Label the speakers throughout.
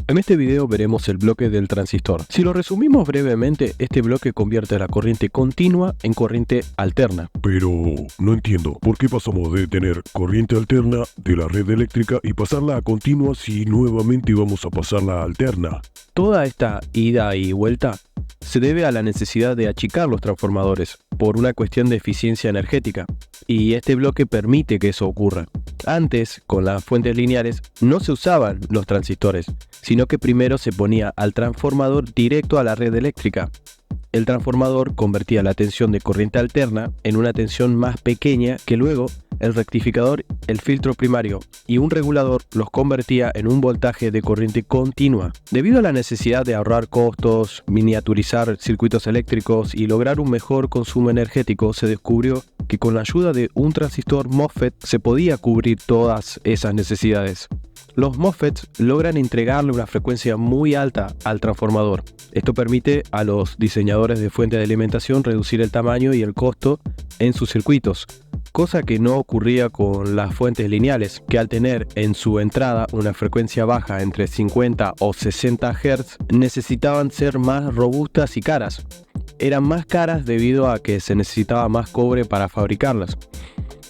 Speaker 1: En este video veremos el bloque del transistor. Si lo resumimos brevemente, este bloque convierte la corriente continua en corriente alterna.
Speaker 2: Pero no entiendo, ¿por qué pasamos de tener corriente alterna de la red eléctrica y pasarla a continua si nuevamente vamos a pasarla a alterna?
Speaker 1: Toda esta ida y vuelta se debe a la necesidad de achicar los transformadores por una cuestión de eficiencia energética, y este bloque permite que eso ocurra. Antes, con las fuentes lineales, no se usaban los transistores, sino que primero se ponía al transformador directo a la red eléctrica. El transformador convertía la tensión de corriente alterna en una tensión más pequeña que luego el rectificador, el filtro primario y un regulador los convertía en un voltaje de corriente continua. Debido a la necesidad de ahorrar costos, miniaturizar circuitos eléctricos y lograr un mejor consumo energético, se descubrió que con la ayuda de un transistor MOSFET se podía cubrir todas esas necesidades. Los MOSFETs logran entregarle una frecuencia muy alta al transformador. Esto permite a los diseñadores de fuente de alimentación reducir el tamaño y el costo en sus circuitos, cosa que no ocurría con las fuentes lineales, que al tener en su entrada una frecuencia baja entre 50 o 60 Hz, necesitaban ser más robustas y caras. Eran más caras debido a que se necesitaba más cobre para fabricarlas.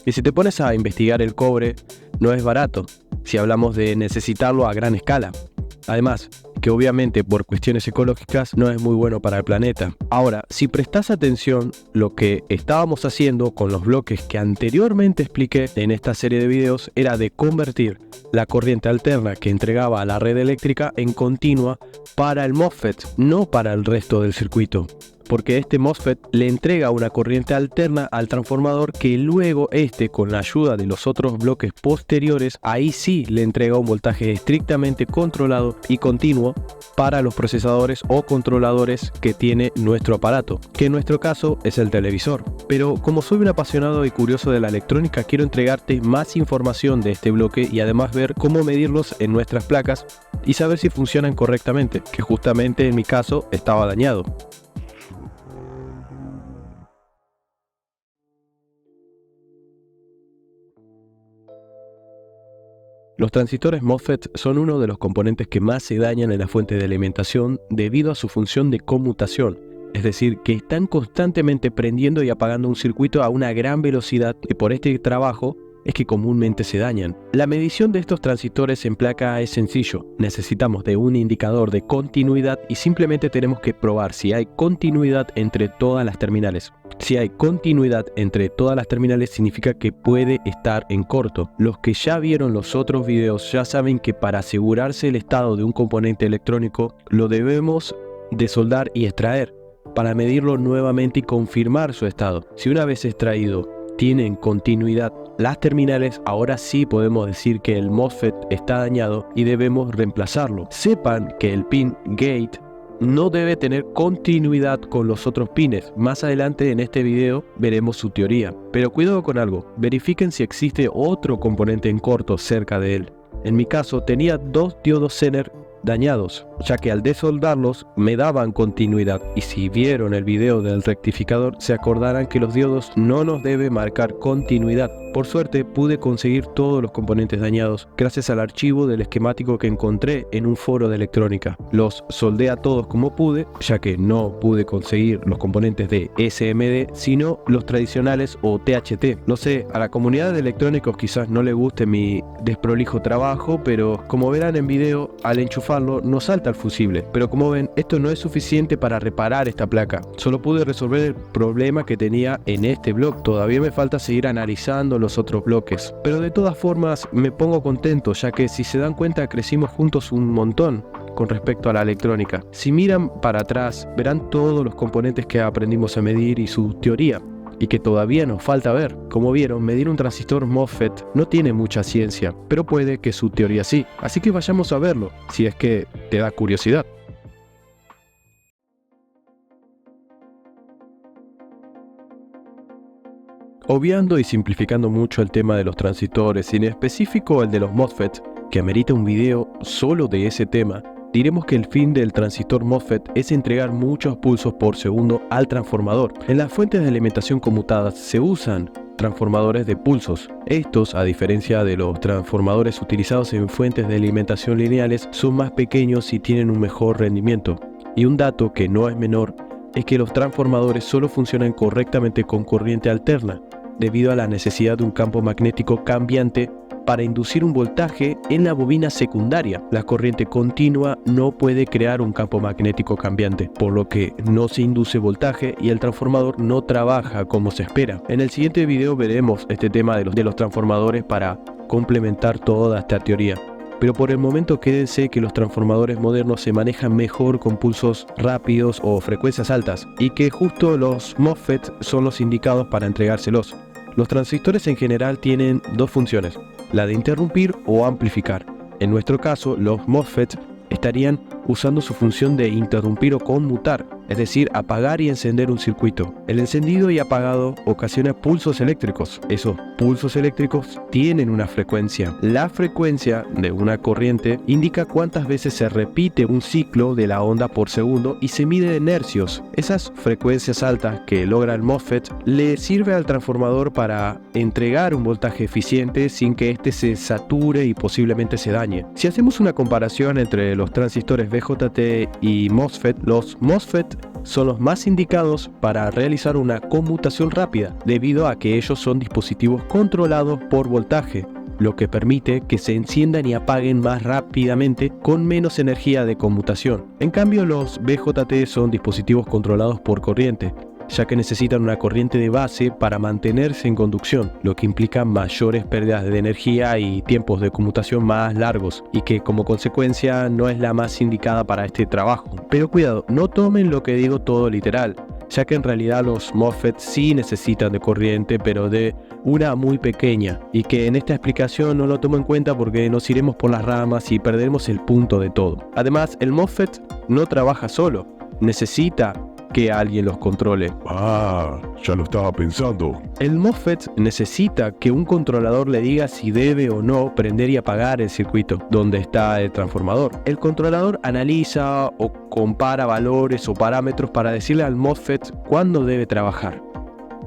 Speaker 1: Y si te pones a investigar, el cobre no es barato, si hablamos de necesitarlo a gran escala. Además, que obviamente por cuestiones ecológicas no es muy bueno para el planeta. Ahora, si prestas atención, lo que estábamos haciendo con los bloques que anteriormente expliqué en esta serie de videos era de convertir la corriente alterna que entregaba a la red eléctrica en continua para el MOSFET, no para el resto del circuito. Porque este MOSFET le entrega una corriente alterna al transformador que luego con la ayuda de los otros bloques posteriores, ahí sí le entrega un voltaje estrictamente controlado y continuo para los procesadores o controladores que tiene nuestro aparato, que en nuestro caso es el televisor. Pero como soy un apasionado y curioso de la electrónica, quiero entregarte más información de este bloque y además ver cómo medirlos en nuestras placas y saber si funcionan correctamente, que justamente en mi caso estaba dañado. Los transistores MOSFET son uno de los componentes que más se dañan en la fuente de alimentación debido a su función de conmutación, es decir, que están constantemente prendiendo y apagando un circuito a una gran velocidad, y por este trabajo es que comúnmente se dañan. La medición de estos transistores en placa es sencillo. Necesitamos de un indicador de continuidad y simplemente tenemos que probar si hay continuidad entre todas las terminales. Si hay continuidad entre todas las terminales significa que puede estar en corto. Los que ya vieron los otros videos ya saben que para asegurarse el estado de un componente electrónico lo debemos desoldar y extraer para medirlo nuevamente y confirmar su estado. Si una vez extraído tienen continuidad las terminales, ahora sí podemos decir que el MOSFET está dañado y debemos reemplazarlo. Sepan que el pin gate no debe tener continuidad con los otros pines. Más adelante en este video veremos su teoría. Pero cuidado con algo, verifiquen si existe otro componente en corto cerca de él. En mi caso tenía dos diodos Zener dañados, ya que al desoldarlos me daban continuidad, y si vieron el video del rectificador se acordarán que los diodos no nos debe marcar continuidad. Por suerte pude conseguir todos los componentes dañados gracias al archivo del esquemático que encontré en un foro de electrónica. Los soldé a todos como pude, ya que no pude conseguir los componentes de SMD sino los tradicionales o THT. No sé, a la comunidad de electrónicos quizás no le guste mi desprolijo trabajo, pero como verán en video, al enchufarlo no salta el fusible. Pero como ven, esto no es suficiente para reparar esta placa. Solo pude resolver el problema que tenía en este bloque. Todavía me falta seguir analizando los otros bloques, pero de todas formas me pongo contento, ya que si se dan cuenta crecimos juntos un montón con respecto a la electrónica. Si miran para atrás verán todos los componentes que aprendimos a medir y su teoría, y que todavía nos falta ver. Como vieron, medir un transistor MOSFET no tiene mucha ciencia, pero puede que su teoría sí, así que vayamos a verlo, si es que te da curiosidad. Obviando y simplificando mucho el tema de los transistores, y en específico el de los MOSFET, que amerita un video solo de ese tema, diremos que el fin del transistor MOSFET es entregar muchos pulsos por segundo al transformador. En las fuentes de alimentación conmutadas se usan transformadores de pulsos. Estos, a diferencia de los transformadores utilizados en fuentes de alimentación lineales, son más pequeños y tienen un mejor rendimiento. Y un dato que no es menor es que los transformadores solo funcionan correctamente con corriente alterna, debido a la necesidad de un campo magnético cambiante para inducir un voltaje en la bobina secundaria. La corriente continua no puede crear un campo magnético cambiante, por lo que no se induce voltaje y el transformador no trabaja como se espera. En el siguiente video veremos este tema de los transformadores para complementar toda esta teoría. Pero por el momento quédense que los transformadores modernos se manejan mejor con pulsos rápidos o frecuencias altas, y que justo los MOSFET son los indicados para entregárselos. Los transistores en general tienen dos funciones, la de interrumpir o amplificar. En nuestro caso, los MOSFET estarían usando su función de interrumpir o conmutar, es decir, apagar y encender un circuito. El encendido y apagado ocasiona pulsos eléctricos. Esos pulsos eléctricos tienen una frecuencia. La frecuencia de una corriente indica cuántas veces se repite un ciclo de la onda por segundo y se mide en hercios. Esas frecuencias altas que logra el MOSFET le sirve al transformador para entregar un voltaje eficiente sin que éste se sature y posiblemente se dañe. Si hacemos una comparación entre los transistores BJT y MOSFET, los MOSFET son los más indicados para realizar una conmutación rápida, debido a que ellos son dispositivos controlados por voltaje, lo que permite que se enciendan y apaguen más rápidamente con menos energía de conmutación. En cambio, los BJT son dispositivos controlados por corriente, ya que necesitan una corriente de base para mantenerse en conducción, lo que implica mayores pérdidas de energía y tiempos de conmutación más largos, y que como consecuencia no es la más indicada para este trabajo. Pero cuidado, no tomen lo que digo todo literal, ya que en realidad los MOSFET sí necesitan de corriente, pero de una muy pequeña, y que en esta explicación no lo tomo en cuenta porque nos iremos por las ramas y perderemos el punto de todo. Además, el MOSFET no trabaja solo, necesita que alguien los controle.
Speaker 2: Ya lo estaba pensando.
Speaker 1: El MOSFET necesita que un controlador le diga si debe o no prender y apagar el circuito donde está el transformador. El controlador analiza o compara valores o parámetros para decirle al MOSFET cuándo debe trabajar.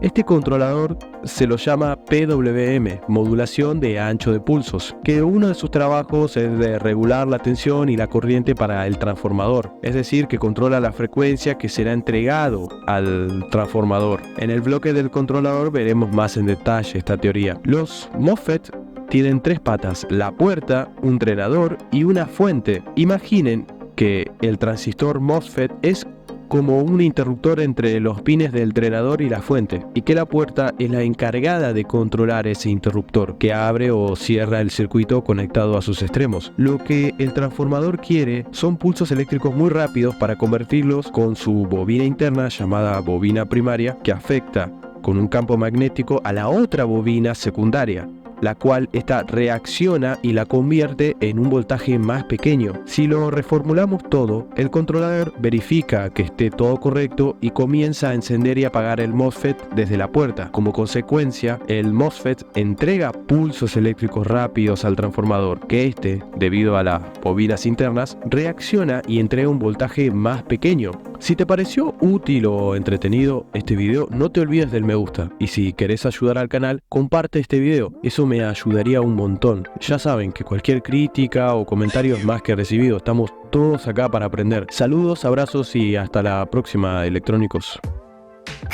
Speaker 1: Este controlador se lo llama PWM, modulación de ancho de pulsos, que uno de sus trabajos es de regular la tensión y la corriente para el transformador, es decir, que controla la frecuencia que será entregado al transformador. En el bloque del controlador veremos más en detalle esta teoría. Los MOSFET tienen tres patas, la puerta, un drenador y una fuente. Imaginen que el transistor MOSFET es como un interruptor entre los pines del drenador y la fuente, y que la puerta es la encargada de controlar ese interruptor, que abre o cierra el circuito conectado a sus extremos. Lo que el transformador quiere son pulsos eléctricos muy rápidos para convertirlos con su bobina interna llamada bobina primaria, que afecta con un campo magnético a la otra bobina secundaria, la cual esta reacciona y la convierte en un voltaje más pequeño. Si lo reformulamos todo, el controlador verifica que esté todo correcto y comienza a encender y apagar el MOSFET desde la puerta. Como consecuencia, el MOSFET entrega pulsos eléctricos rápidos al transformador, que este, debido a las bobinas internas, reacciona y entrega un voltaje más pequeño. Si te pareció útil o entretenido este video, no te olvides del me gusta, y si querés ayudar al canal, comparte este video, eso me ayudaría un montón. Ya saben que cualquier crítica o comentario es más que recibido, estamos todos acá para aprender. Saludos, abrazos y hasta la próxima, electrónicos.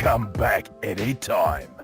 Speaker 3: Come back anytime.